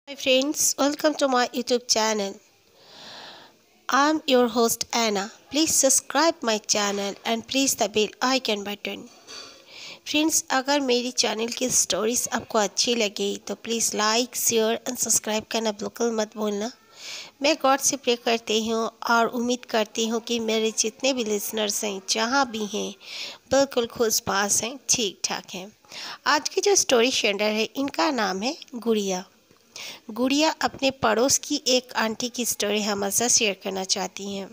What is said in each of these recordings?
Hi friends, welcome to my YouTube channel. I'm your host Anna. Please subscribe my channel and press the bell icon button. Friends, अगर मेरी channel की stories आपको अच्छी लगे तो please like share and subscribe करना बिल्कुल मत भूलना। मैं गॉड से प्रे करती हूँ और उम्मीद करती हूँ कि मेरे जितने भी लिसनर्स हैं जहाँ भी हैं बिल्कुल खुशबाश हैं, ठीक ठाक हैं। आज की जो स्टोरी शेयर है इनका नाम है गुड़िया। गुड़िया अपने पड़ोस की एक आंटी की स्टोरी हमारे शेयर करना चाहती हैं।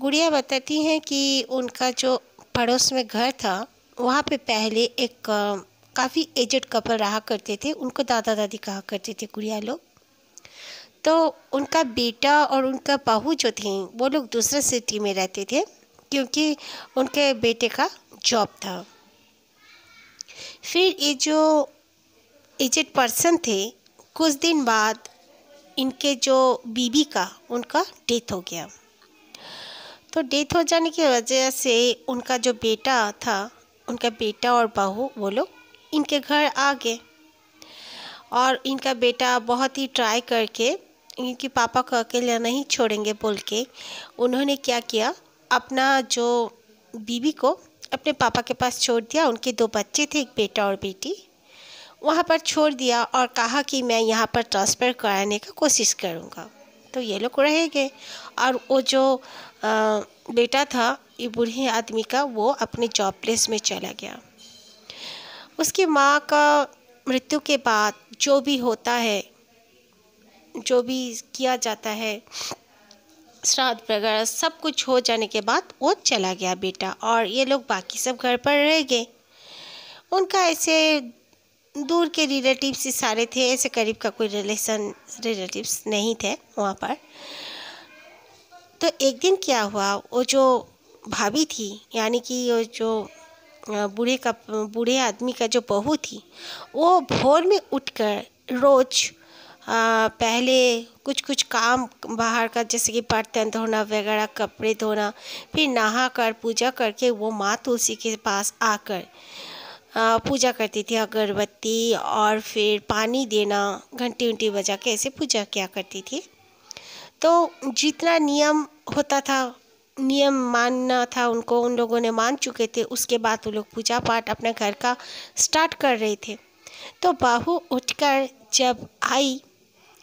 गुड़िया बताती हैं कि उनका जो पड़ोस में घर था वहाँ पे पहले एक काफ़ी एजेड कपल रहा करते थे। उनको दादा दादी कहा करते थे गुड़िया लोग। तो उनका बेटा और उनका बहू जो थे वो लोग दूसरे सिटी में रहते थे क्योंकि उनके बेटे का जॉब था। फिर ये जो एजेड पर्सन थे कुछ दिन बाद इनके जो बीबी का उनका डेथ हो गया। तो डेथ हो जाने की वजह से उनका जो बेटा था, उनका बेटा और बहू वो लोग इनके घर आ गए। और इनका बेटा बहुत ही ट्राई करके इनके पापा को अकेला नहीं छोड़ेंगे बोल के उन्होंने क्या किया, अपना जो बीबी को अपने पापा के पास छोड़ दिया। उनके 2 बच्चे थे, एक बेटा और बेटी, वहाँ पर छोड़ दिया और कहा कि मैं यहाँ पर ट्रांसफ़र कराने का कोशिश करूँगा। तो ये लोग रह गए और वो जो बेटा था ये बूढ़े आदमी का वो अपने जॉब प्लेस में चला गया। उसकी माँ का मृत्यु के बाद जो भी होता है, जो भी किया जाता है, श्राद्ध वगैरह सब कुछ हो जाने के बाद वो चला गया बेटा और ये लोग बाकी सब घर पर रह गए। उनका ऐसे दूर के रिलेटिव्स ही सारे थे, ऐसे करीब का कोई रिलेटिव्स नहीं थे वहाँ पर। तो एक दिन क्या हुआ, वो जो भाभी थी यानी कि वो जो बूढ़े आदमी का जो बहू थी वो भोर में उठकर रोज़ पहले कुछ काम बाहर का जैसे कि बर्तन धोना वगैरह, कपड़े धोना, फिर नहा कर पूजा करके वो माँ तुलसी के पास आकर पूजा करती थी। अगरबत्ती और फिर पानी देना, घंटी उंटी बजा के ऐसे पूजा किया करती थी। तो जितना नियम होता था, नियम मानना था उनको, उन लोगों ने मान चुके थे। उसके बाद वो लोग पूजा पाठ अपने घर का स्टार्ट कर रहे थे। तो बहू उठकर जब आई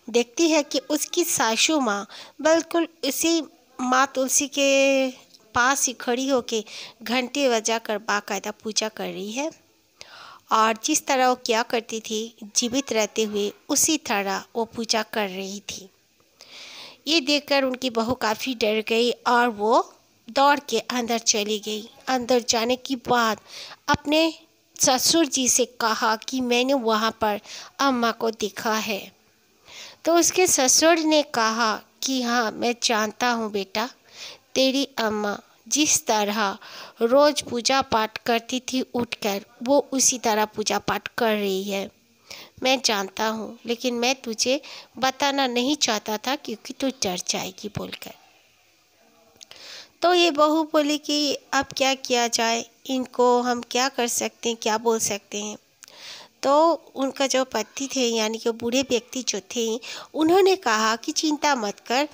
देखती है कि उसकी सासू माँ बिल्कुल उसी माँ तुलसी के पास ही खड़ी होके घंटे बजा कर बाकायदा पूजा कर रही है। और जिस तरह वो क्या करती थी जीवित रहते हुए उसी तरह वो पूजा कर रही थी। ये देखकर उनकी बहू काफ़ी डर गई और वो दौड़ के अंदर चली गई। अंदर जाने के बाद अपने ससुर जी से कहा कि मैंने वहाँ पर अम्मा को देखा है। तो उसके ससुर ने कहा कि हाँ मैं जानता हूँ बेटा, तेरी अम्मा जिस तरह रोज़ पूजा पाठ करती थी उठकर वो उसी तरह पूजा पाठ कर रही है। मैं जानता हूँ लेकिन मैं तुझे बताना नहीं चाहता था क्योंकि तू डर जाएगी बोलकर। तो ये बहू बोली कि अब क्या किया जाए, इनको हम क्या कर सकते हैं, क्या बोल सकते हैं। तो उनका जो पति थे यानी कि बूढ़े व्यक्ति जो थे उन्होंने कहा कि चिंता मत कर,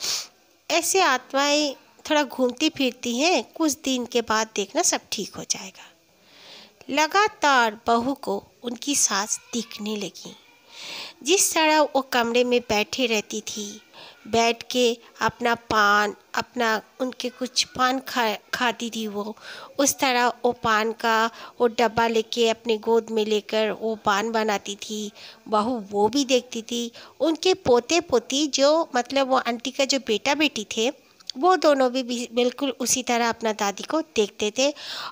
ऐसे आत्माएं थोड़ा घूमती फिरती हैं, कुछ दिन के बाद देखना सब ठीक हो जाएगा। लगातार बहू को उनकी सास दिखने लगी। जिस तरह वो कमरे में बैठी रहती थी, बैठ के अपना पान, अपना उनके कुछ पान खाती थी वो, उस तरह वो पान का वो डब्बा लेके अपने गोद में लेकर वो पान बनाती थी। बहू वो भी देखती थी। उनके पोते पोती जो मतलब वो आंटी का जो बेटा बेटी थे वो दोनों भी बिल्कुल उसी तरह अपना दादी को देखते थे।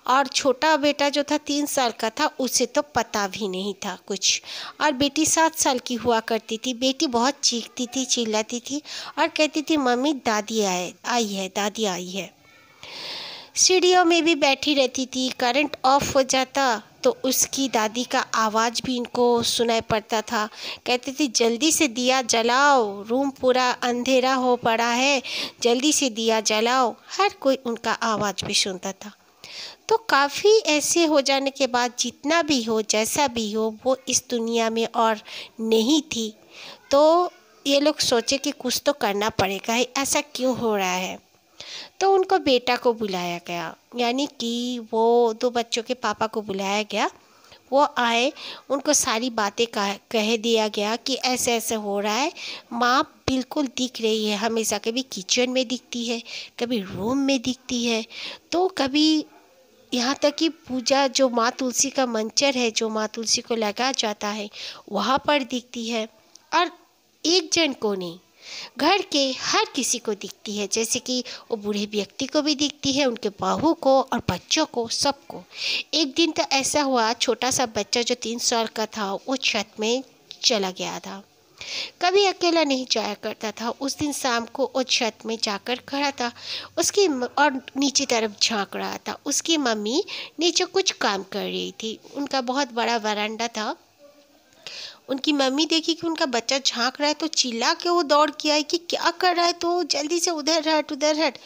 और छोटा बेटा जो था 3 साल का था, उसे तो पता भी नहीं था कुछ। और बेटी 7 साल की हुआ करती थी। बेटी बहुत चीखती थी, चिल्लाती थी और कहती थी मम्मी दादी आई है, दादी आई है। सीढ़ियों में भी बैठी रहती थी। करंट ऑफ हो जाता तो उसकी दादी का आवाज़ भी इनको सुनाई पड़ता था। कहती थी जल्दी से दिया जलाओ, रूम पूरा अंधेरा हो पड़ा है, जल्दी से दिया जलाओ। हर कोई उनका आवाज़ भी सुनता था। तो काफ़ी ऐसे हो जाने के बाद जितना भी हो, जैसा भी हो, वो इस दुनिया में और नहीं थी। तो ये लोग सोचे कि कुछ तो करना पड़ेगा, ऐसा क्यों हो रहा है। तो उनको बेटा को बुलाया गया, यानी कि वो दो बच्चों के पापा को बुलाया गया। वो आए, उनको सारी बातें कह दिया गया कि ऐसे ऐसे हो रहा है। माँ बिल्कुल दिख रही है, हमेशा कभी किचन में दिखती है, कभी रूम में दिखती है, तो कभी यहाँ तक कि पूजा जो माँ तुलसी का मंचर है, जो माँ तुलसी को लगा जाता है, वहाँ पर दिखती है। और एक जन को नहीं, घर के हर किसी को दिखती है, जैसे कि वो बूढ़े व्यक्ति को भी दिखती है, उनके बहू को और बच्चों को, सबको। एक दिन तो ऐसा हुआ, छोटा सा बच्चा जो 3 साल का था वो छत में चला गया था। कभी अकेला नहीं जाया करता था। उस दिन शाम को वो छत में जाकर खड़ा था, और नीचे तरफ झांक रहा था। उसकी मम्मी नीचे कुछ काम कर रही थी। उनका बहुत बड़ा वरांडा था। उनकी मम्मी देखी कि उनका बच्चा झांक रहा है, तो चिल्ला के वो दौड़ के आई कि क्या कर रहा है, तो जल्दी से उधर हट उधर हट।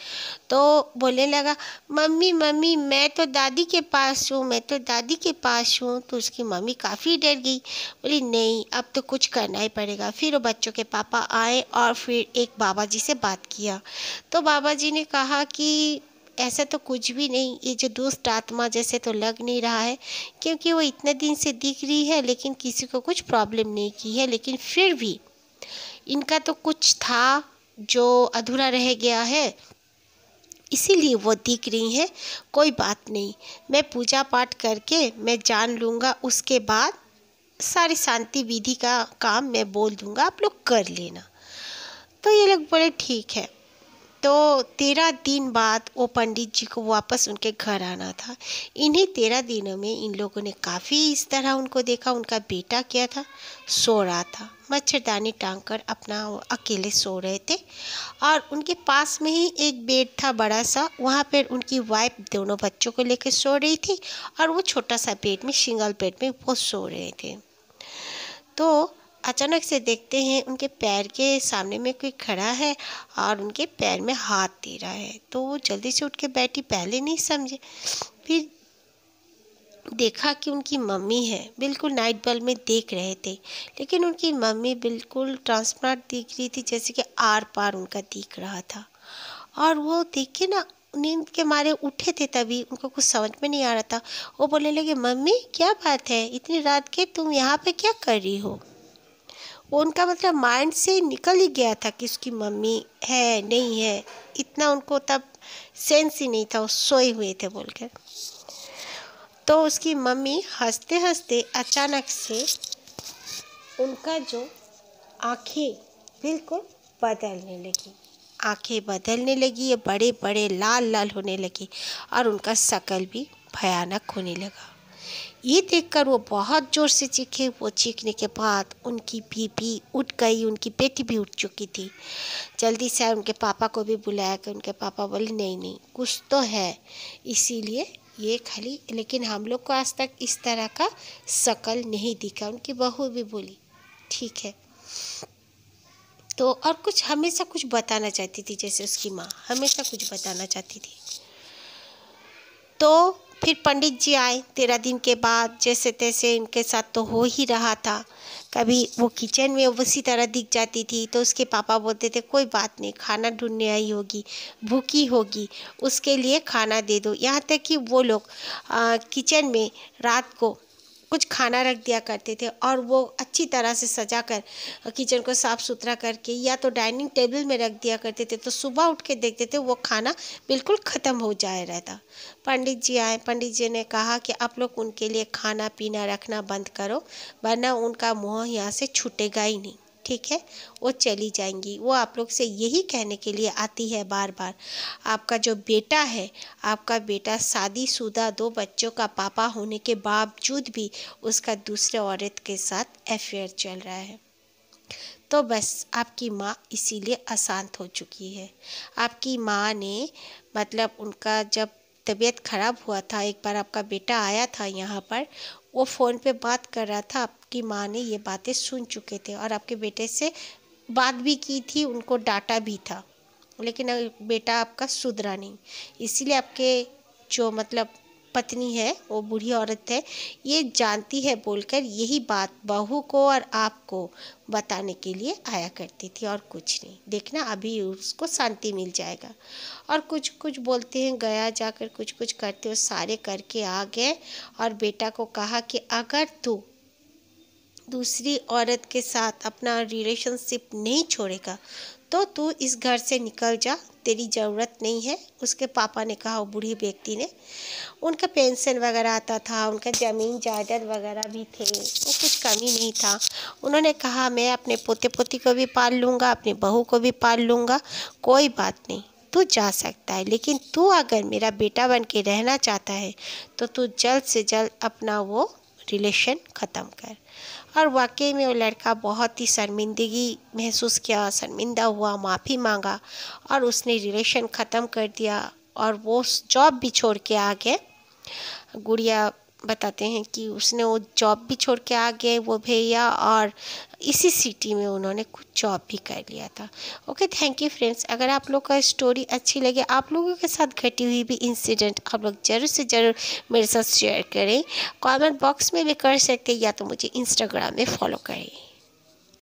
तो बोलने लगा, मम्मी मम्मी मैं तो दादी के पास हूँ, मैं तो दादी के पास हूँ। तो उसकी मम्मी काफ़ी डर गई, बोली नहीं अब तो कुछ करना ही पड़ेगा। फिर वो बच्चों के पापा आए और फिर एक बाबा जी से बात किया। तो बाबा जी ने कहा कि ऐसा तो कुछ भी नहीं, ये जो दुष्ट आत्मा जैसे तो लग नहीं रहा है, क्योंकि वो इतने दिन से दिख रही है लेकिन किसी को कुछ प्रॉब्लम नहीं की है, लेकिन फिर भी इनका तो कुछ था जो अधूरा रह गया है, इसीलिए वो दिख रही हैं। कोई बात नहीं, मैं पूजा पाठ करके मैं जान लूँगा, उसके बाद सारी शांति विधि का काम मैं बोल दूँगा, आप लोग कर लेना। तो ये लोग बोले ठीक है। तो 13 दिन बाद वो पंडित जी को वापस उनके घर आना था। इन्हीं 13 दिनों में इन लोगों ने काफ़ी इस तरह उनको देखा। उनका बेटा क्या था, सो रहा था, मच्छरदानी टांग कर अपना वो अकेले सो रहे थे। और उनके पास में ही एक बेड था बड़ा सा, वहाँ पर उनकी वाइफ दोनों बच्चों को लेकर सो रही थी, और वो छोटा सा बेड में, सिंगल बेड में वो सो रहे थे। तो अचानक से देखते हैं उनके पैर के सामने में कोई खड़ा है और उनके पैर में हाथ दे रहा है। तो वो जल्दी से उठ के बैठी, पहले नहीं समझे, फिर देखा कि उनकी मम्मी है। बिल्कुल नाइट बल्ब में देख रहे थे, लेकिन उनकी मम्मी बिल्कुल ट्रांसपेरेंट दिख रही थी, जैसे कि आर पार उनका दिख रहा था। और वो देख के ना, नींद के मारे उठे थे, तभी उनको कुछ समझ में नहीं आ रहा था। वो बोलने लगे, मम्मी क्या बात है, इतनी रात के तुम यहाँ पे क्या कर रही हो। वो उनका मतलब माइंड से निकल ही गया था कि उसकी मम्मी है नहीं है, इतना उनको तब सेंस ही नहीं था, वो सोए हुए थे बोलकर। तो उसकी मम्मी हंसते हंसते अचानक से उनका जो आँखें बिल्कुल बदलने लगी, आँखें बदलने लगी, ये बड़े बड़े लाल लाल होने लगी, और उनका शक्ल भी भयानक होने लगा। ये देखकर वो बहुत ज़ोर से चीखे। वो चीखने के बाद उनकी बीबी उठ गई, उनकी बेटी भी उठ चुकी थी। जल्दी से उनके पापा को भी बुलाया कि उनके पापा बोले नहीं नहीं कुछ तो है, इसीलिए ये खाली, लेकिन हम लोग को आज तक इस तरह का शक्ल नहीं दिखा। उनकी बहू भी बोली ठीक है। तो और कुछ हमेशा कुछ बताना चाहती थी, जैसे उसकी माँ हमेशा कुछ बताना चाहती थी। तो फिर पंडित जी आए 13 दिन के बाद। जैसे तैसे इनके साथ तो हो ही रहा था। कभी वो किचन में उसी तरह दिख जाती थी, तो उसके पापा बोलते थे कोई बात नहीं, खाना ढूंढने आई होगी, भूखी होगी, उसके लिए खाना दे दो। यहाँ तक कि वो लोग किचन में रात को कुछ खाना रख दिया करते थे, और वो अच्छी तरह से सजा कर किचन को साफ़ सुथरा करके या तो डाइनिंग टेबल में रख दिया करते थे। तो सुबह उठ के देखते थे वो खाना बिल्कुल ख़त्म हो जाए रहता। पंडित जी आए, पंडित जी ने कहा कि आप लोग उनके लिए खाना पीना रखना बंद करो, वरना उनका मुँह यहाँ से छूटेगा ही नहीं, ठीक है। वो चली जाएंगी। वो आप लोग से यही कहने के लिए आती है बार बार, आपका जो बेटा है, आपका बेटा शादीशुदा 2 बच्चों का पापा होने के बावजूद भी उसका दूसरे औरत के साथ अफेयर चल रहा है। तो बस आपकी माँ इसीलिए अशांत हो चुकी है। आपकी माँ ने मतलब उनका जब तबीयत ख़राब हुआ था, एक बार आपका बेटा आया था यहाँ पर, वो फ़ोन पे बात कर रहा था। आपकी माँ ने ये बातें सुन चुके थे और आपके बेटे से बात भी की थी, उनको डांटा भी था, लेकिन बेटा आपका सुधरा नहीं। इसीलिए आपके जो मतलब पत्नी है, वो बूढ़ी औरत है, ये जानती है बोलकर यही बात बहू को और आपको बताने के लिए आया करती थी और कुछ नहीं। देखना अभी उसको शांति मिल जाएगा। और कुछ कुछ बोलते हैं, गया जाकर कुछ कुछ करते, वो सारे करके आ गए और बेटा को कहा कि अगर तू दूसरी औरत के साथ अपना रिलेशनशिप नहीं छोड़ेगा तो तू इस घर से निकल जा, तेरी ज़रूरत नहीं है। उसके पापा ने कहा, वो बूढ़ी व्यक्ति ने, उनका पेंशन वगैरह आता था, उनका ज़मीन जायदाद वगैरह भी थे, वो कुछ कमी नहीं था। उन्होंने कहा मैं अपने पोते पोती को भी पाल लूँगा, अपनी बहू को भी पाल लूँगा, कोई बात नहीं, तू जा सकता है, लेकिन तू अगर मेरा बेटा बन के रहना चाहता है तो तू जल्द से जल्द अपना वो रिलेशन ख़त्म कर। और वाकई में वो लड़का बहुत ही शर्मिंदगी महसूस किया, शर्मिंदा हुआ, माफ़ी मांगा और उसने रिलेशन ख़त्म कर दिया और वो जॉब भी छोड़ के आ गए। गुड़िया बताते हैं कि उसने वो जॉब भी छोड़ के आ गए वो भैया, और इसी सिटी में उन्होंने कुछ जॉब भी कर लिया था। Okay, thank you friends. अगर आप लोग का स्टोरी अच्छी लगे, आप लोगों के साथ घटी हुई भी इंसिडेंट आप लोग ज़रूर से ज़रूर मेरे साथ शेयर करें। कमेंट बॉक्स में भी कर सकते हैं या तो मुझे इंस्टाग्राम में फॉलो करें।